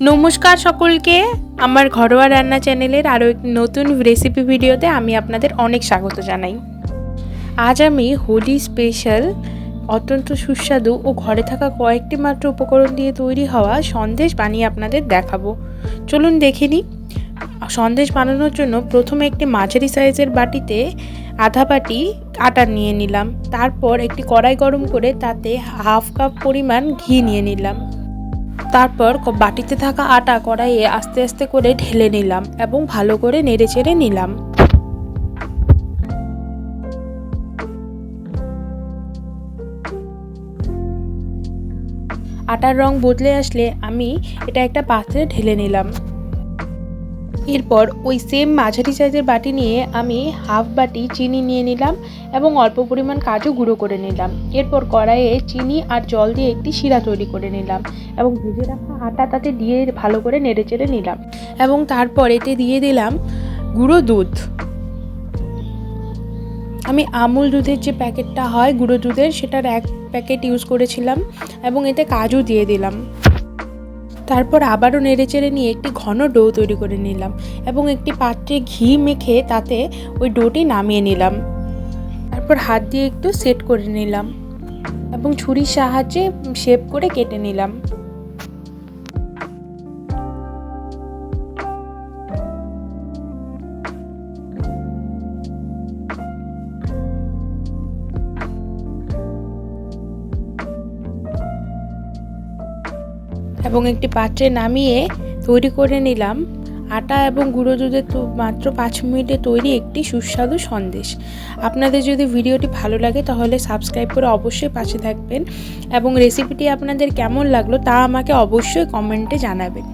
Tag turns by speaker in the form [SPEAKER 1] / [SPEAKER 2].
[SPEAKER 1] নমস্কার সকলকে, আমার ঘরোয়া রান্না চ্যানেলের আরও একটি নতুন রেসিপি ভিডিওতে আমি আপনাদের অনেক স্বাগত জানাই। আজ আমি হোলি স্পেশাল অত্যন্ত সুস্বাদু ও ঘরে থাকা কয়েকটি মাত্র উপকরণ দিয়ে তৈরি হওয়া সন্দেশ বানিয়ে আপনাদের দেখাবো। চলুন দেখে নিই। সন্দেশ বানানোর জন্য প্রথমে একটি মাঝারি সাইজের বাটিতে আধা বাটি আটা নিয়ে নিলাম। তারপর একটি কড়াই গরম করে তাতে হাফ কাপ পরিমাণ ঘি নিয়ে নিলাম। তারপর বাটিতে থাকা আটা কড়াইয়ে আস্তে আস্তে করে ঢেলে নিলাম এবং ভালো করে নেড়েচেড়ে নিলাম। আটার রং বদলে আসলে আমি এটা একটা পাত্রে ঢেলে নিলাম। এরপর ওই সেম মাঝারি সাইজের বাটি নিয়ে আমি হাফ বাটি চিনি নিয়ে নিলাম এবং অল্প পরিমাণ কাজু গুঁড়ো করে নিলাম। এরপর কড়াইয়ে চিনি আর জল দিয়ে একটি শিরা তৈরি করে নিলাম এবং ভেজে রাখা আটা তাতে দিয়ে ভালো করে নেড়েচেড়ে নিলাম এবং তারপর এতে দিয়ে দিলাম গুঁড়ো দুধ। আমি আমুল দুধের যে প্যাকেটটা হয় গুঁড়ো দুধের, সেটার এক প্যাকেট ইউজ করেছিলাম এবং এতে কাজু দিয়ে দিলাম। তারপর আবারও নেড়েচেড়ে নিয়ে একটি ঘন ডো তৈরি করে নিলাম এবং একটি পাত্রে ঘি মেখে তাতে ওই ডোটি নামিয়ে নিলাম। তারপর হাত দিয়ে একটু সেট করে নিলাম এবং ছুরির সাহায্যে শেপ করে কেটে নিলাম। এবং একটি পাত্রে নামিয়ে তৈরি করে নিলাম আটা এবং গুঁড়ো দুধের মাত্র 5 মিনিটে তৈরি একটি সুস্বাদু সন্দেশ। আপনাদের যদি ভিডিওটি ভালো লাগে তাহলে সাবস্ক্রাইব করে অবশ্যই পাশে থাকবেন এবং রেসিপিটি আপনাদের কেমন লাগলো তা আমাকে অবশ্যই কমেন্টে জানাবেন।